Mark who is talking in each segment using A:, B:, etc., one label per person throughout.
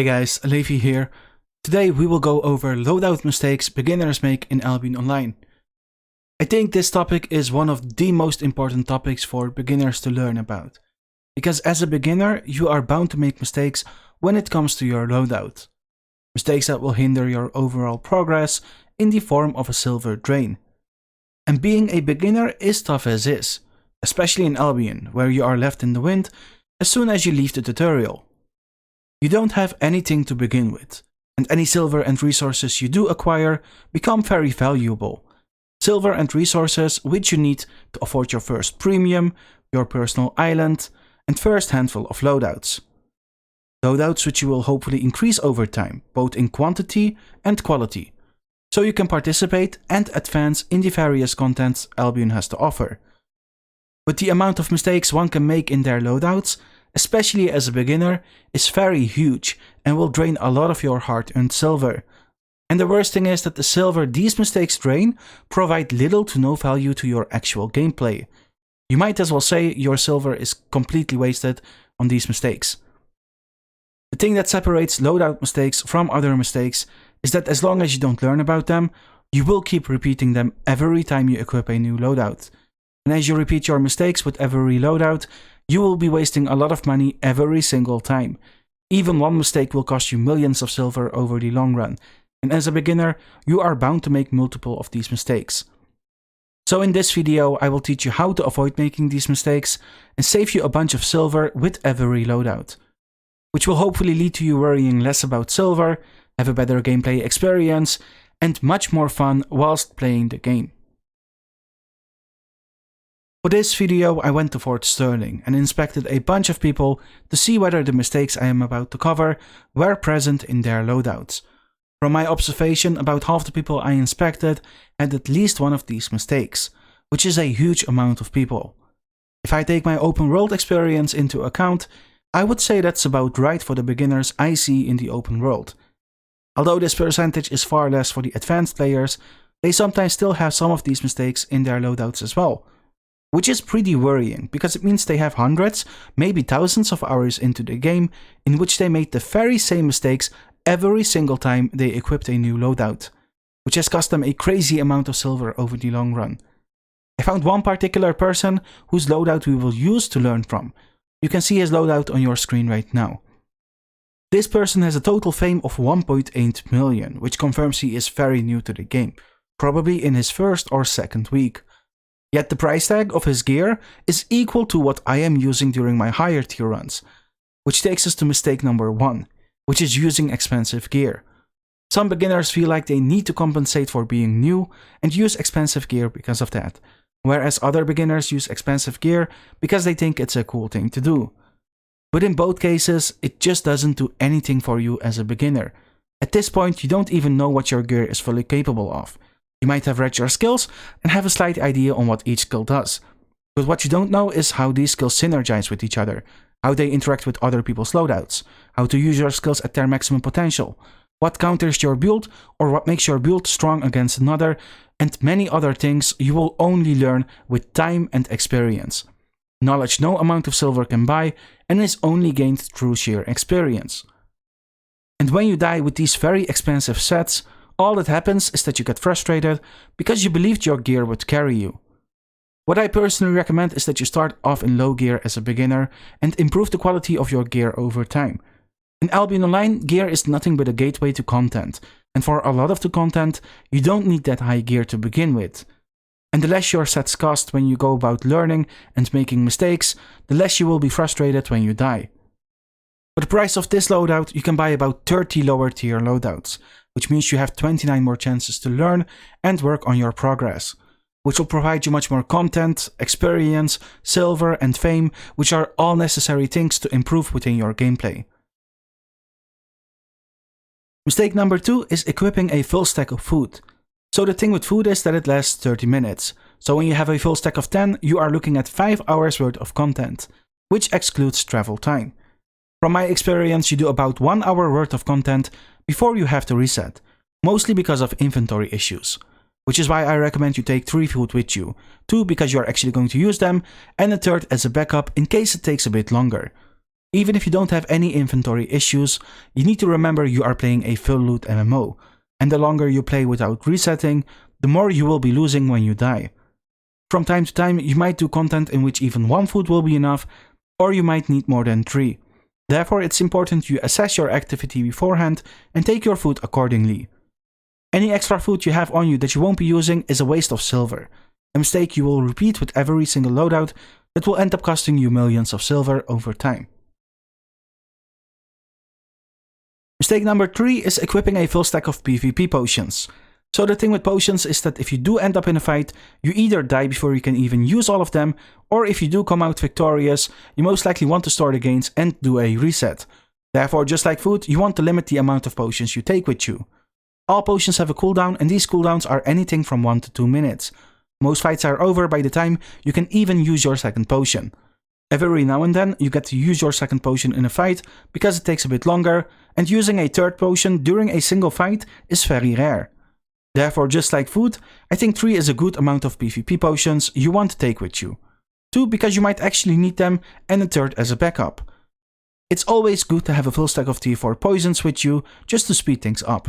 A: Hey guys, Levi here. Today we will go over loadout mistakes beginners make in Albion Online. I think this topic is one of the most important topics for beginners to learn about. Because as a beginner, you are bound to make mistakes when it comes to your loadout. Mistakes that will hinder your overall progress in the form of a silver drain. And being a beginner is tough as is, especially in Albion, where you are left in the wind as soon as you leave the tutorial. You don't have anything to begin with, and any silver and resources you do acquire become very valuable. Silver and resources which you need to afford your first premium, your personal island, and first handful of loadouts. Loadouts which you will hopefully increase over time, both in quantity and quality, so you can participate and advance in the various contents Albion has to offer. But the amount of mistakes one can make in their loadouts, especially as a beginner, is very huge and will drain a lot of your hard-earned silver. And the worst thing is that the silver these mistakes drain provide little to no value to your actual gameplay. You might as well say your silver is completely wasted on these mistakes. The thing that separates loadout mistakes from other mistakes is that as long as you don't learn about them, you will keep repeating them every time you equip a new loadout. And as you repeat your mistakes with every loadout, you will be wasting a lot of money every single time. Even one mistake will cost you millions of silver over the long run, and as a beginner, you are bound to make multiple of these mistakes. So in this video, I will teach you how to avoid making these mistakes and save you a bunch of silver with every loadout, which will hopefully lead to you worrying less about silver, have a better gameplay experience, and much more fun whilst playing the game. For this video, I went to Fort Sterling and inspected a bunch of people to see whether the mistakes I am about to cover were present in their loadouts. From my observation, about half the people I inspected had at least one of these mistakes, which is a huge amount of people. If I take my open world experience into account, I would say that's about right for the beginners I see in the open world. Although this percentage is far less for the advanced players, they sometimes still have some of these mistakes in their loadouts as well. Which is pretty worrying, because it means they have hundreds, maybe thousands of hours into the game in which they made the very same mistakes every single time they equipped a new loadout, which has cost them a crazy amount of silver over the long run. I found one particular person whose loadout we will use to learn from. You can see his loadout on your screen right now. This person has a total fame of 1.8 million, which confirms he is very new to the game, probably in his first or second week. Yet the price tag of his gear is equal to what I am using during my higher tier runs, which takes us to mistake number 1, which is using expensive gear. Some beginners feel like they need to compensate for being new and use expensive gear because of that, whereas other beginners use expensive gear because they think it's a cool thing to do. But in both cases, it just doesn't do anything for you as a beginner. At this point, you don't even know what your gear is fully capable of. You might have read your skills and have a slight idea on what each skill does. But what you don't know is how these skills synergize with each other, how they interact with other people's loadouts, how to use your skills at their maximum potential, what counters your build or what makes your build strong against another, and many other things you will only learn with time and experience. Knowledge no amount of silver can buy and is only gained through sheer experience. And when you die with these very expensive sets, all that happens is that you get frustrated because you believed your gear would carry you. What I personally recommend is that you start off in low gear as a beginner and improve the quality of your gear over time. In Albion Online, gear is nothing but a gateway to content, and for a lot of the content, you don't need that high gear to begin with. And the less your sets cost when you go about learning and making mistakes, the less you will be frustrated when you die. For the price of this loadout, you can buy about 30 lower tier loadouts, which means you have 29 more chances to learn and work on your progress, which will provide you much more content, experience, silver, and fame, which are all necessary things to improve within your gameplay. Mistake number 2 is equipping a full stack of food. So the thing with food is that it lasts 30 minutes. So when you have a full stack of 10, you are looking at 5 hours worth of content, which excludes travel time. From my experience, you do about 1 hour worth of content before you have to reset, mostly because of inventory issues, which is why I recommend you take 3 food with you, 2 because you are actually going to use them, and a third as a backup in case it takes a bit longer. Even if you don't have any inventory issues, you need to remember you are playing a full loot MMO, and the longer you play without resetting, the more you will be losing when you die. From time to time, you might do content in which even 1 food will be enough, or you might need more than 3. Therefore, it's important you assess your activity beforehand and take your food accordingly. Any extra food you have on you that you won't be using is a waste of silver, a mistake you will repeat with every single loadout that will end up costing you millions of silver over time. Mistake number 3 is equipping a full stack of PvP potions. So the thing with potions is that if you do end up in a fight, you either die before you can even use all of them, or if you do come out victorious, you most likely want to store the gains and do a reset. Therefore, just like food, you want to limit the amount of potions you take with you. All potions have a cooldown, and these cooldowns are anything from 1 to 2 minutes. Most fights are over by the time you can even use your second potion. Every now and then you get to use your second potion in a fight because it takes a bit longer, and using a third potion during a single fight is very rare. Therefore, just like food, I think 3 is a good amount of PvP potions you want to take with you. 2 because you might actually need them, and a third as a backup. It's always good to have a full stack of tier 4 poisons with you just to speed things up.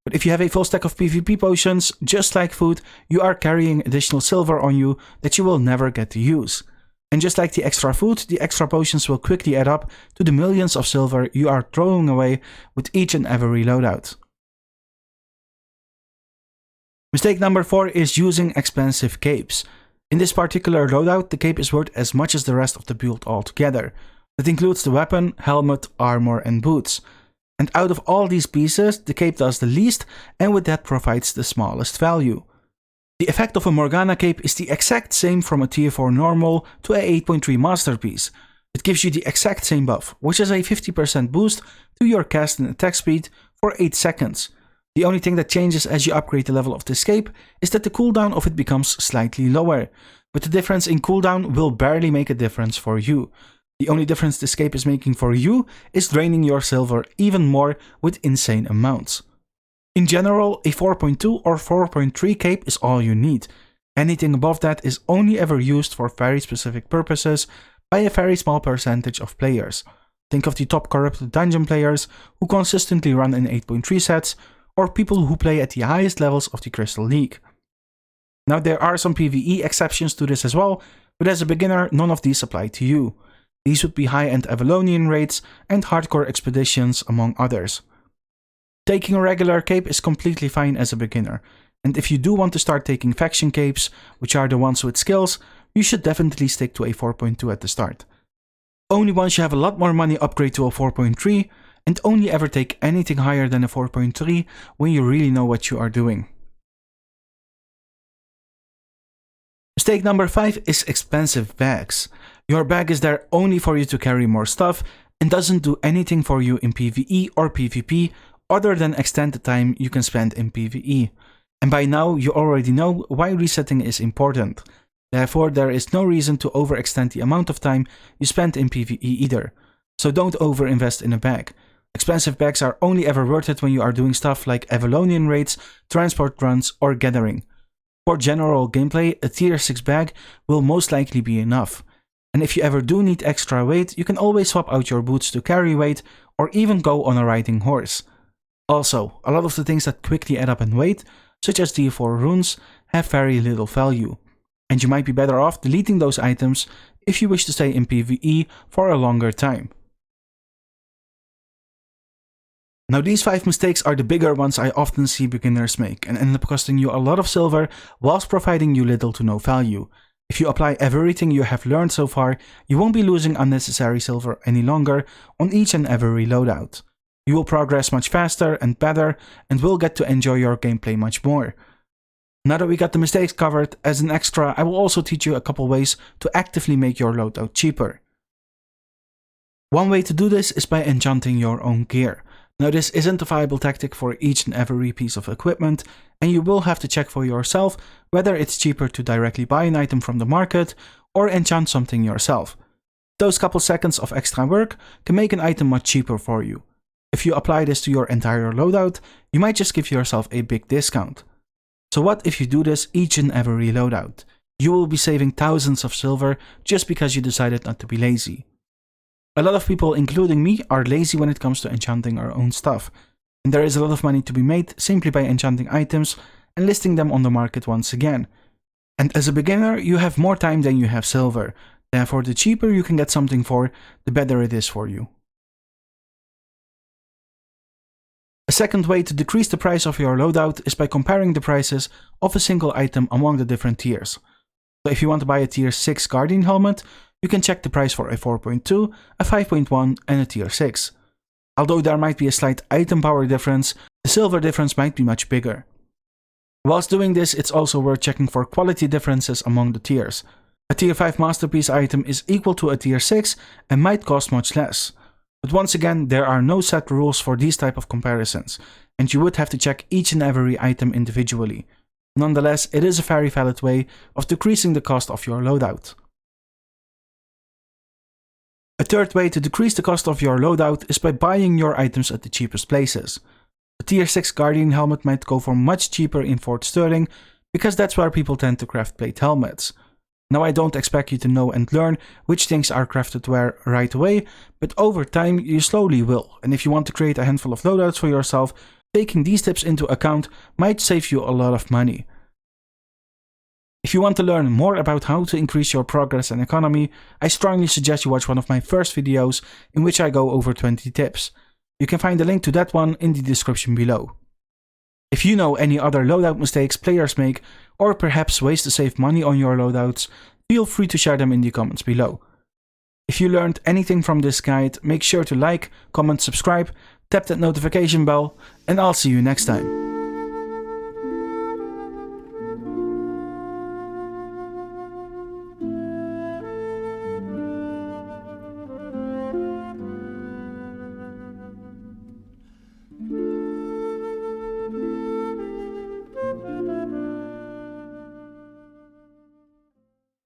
A: But if you have a full stack of PvP potions, just like food, you are carrying additional silver on you that you will never get to use. And just like the extra food, the extra potions will quickly add up to the millions of silver you are throwing away with each and every loadout. Mistake number 4 is using expensive capes. In this particular loadout, the cape is worth as much as the rest of the build altogether. That includes the weapon, helmet, armor and boots. And out of all these pieces, the cape does the least and with that provides the smallest value. The effect of a Morgana cape is the exact same from a tier 4 normal to a 8.3 masterpiece. It gives you the exact same buff, which is a 50% boost to your cast and attack speed for 8 seconds. The only thing that changes as you upgrade the level of this cape is that the cooldown of it becomes slightly lower, but the difference in cooldown will barely make a difference for you. The only difference this cape is making for you is draining your silver even more with insane amounts. In general, a 4.2 or 4.3 cape is all you need. Anything above that is only ever used for very specific purposes by a very small percentage of players. Think of the top corrupted dungeon players who consistently run in 8.3 sets, or people who play at the highest levels of the Crystal League. Now there are some PvE exceptions to this as well, but as a beginner none of these apply to you. These would be high-end Avalonian raids and hardcore expeditions among others. Taking a regular cape is completely fine as a beginner, and if you do want to start taking faction capes, which are the ones with skills, you should definitely stick to a 4.2 at the start. Only once you have a lot more money upgrade to a 4.3, and only ever take anything higher than a 4.3 when you really know what you are doing. Mistake number 5 is expensive bags. Your bag is there only for you to carry more stuff and doesn't do anything for you in PvE or PvP other than extend the time you can spend in PvE. And by now you already know why resetting is important. Therefore, there is no reason to overextend the amount of time you spend in PvE either. So don't overinvest in a bag. Expensive bags are only ever worth it when you are doing stuff like Avalonian raids, transport runs or gathering. For general gameplay, a tier 6 bag will most likely be enough. And if you ever do need extra weight, you can always swap out your boots to carry weight or even go on a riding horse. Also, a lot of the things that quickly add up in weight, such as tier 4 runes, have very little value. And you might be better off deleting those items if you wish to stay in PvE for a longer time. Now these 5 mistakes are the bigger ones I often see beginners make and end up costing you a lot of silver whilst providing you little to no value. If you apply everything you have learned so far, you won't be losing unnecessary silver any longer on each and every loadout. You will progress much faster and better and will get to enjoy your gameplay much more. Now that we got the mistakes covered, as an extra I will also teach you a couple ways to actively make your loadout cheaper. One way to do this is by enchanting your own gear. Now this isn't a viable tactic for each and every piece of equipment, and you will have to check for yourself whether it's cheaper to directly buy an item from the market or enchant something yourself. Those couple seconds of extra work can make an item much cheaper for you. If you apply this to your entire loadout, you might just give yourself a big discount. So what if you do this each and every loadout? You will be saving thousands of silver just because you decided not to be lazy. A lot of people, including me, are lazy when it comes to enchanting our own stuff, and there is a lot of money to be made simply by enchanting items and listing them on the market once again. And as a beginner, you have more time than you have silver, therefore the cheaper you can get something for, the better it is for you. A second way to decrease the price of your loadout is by comparing the prices of a single item among the different tiers. So if you want to buy a tier 6 Guardian helmet, you can check the price for a 4.2, a 5.1 and a tier 6. Although there might be a slight item power difference, the silver difference might be much bigger. Whilst doing this, it's also worth checking for quality differences among the tiers. A tier 5 masterpiece item is equal to a tier 6 and might cost much less. But once again, there are no set rules for these type of comparisons, and you would have to check each and every item individually. Nonetheless, it is a very valid way of decreasing the cost of your loadout. A third way to decrease the cost of your loadout is by buying your items at the cheapest places. A tier 6 Guardian helmet might go for much cheaper in Fort Sterling, because that's where people tend to craft plate helmets. Now I don't expect you to know and learn which things are crafted where right away, but over time you slowly will, and if you want to create a handful of loadouts for yourself, taking these tips into account might save you a lot of money. If you want to learn more about how to increase your progress and economy, I strongly suggest you watch one of my first videos in which I go over 20 tips. You can find the link to that one in the description below. If you know any other loadout mistakes players make, or perhaps ways to save money on your loadouts, feel free to share them in the comments below. If you learned anything from this guide, make sure to like, comment, subscribe, tap that notification bell, and I'll see you next time.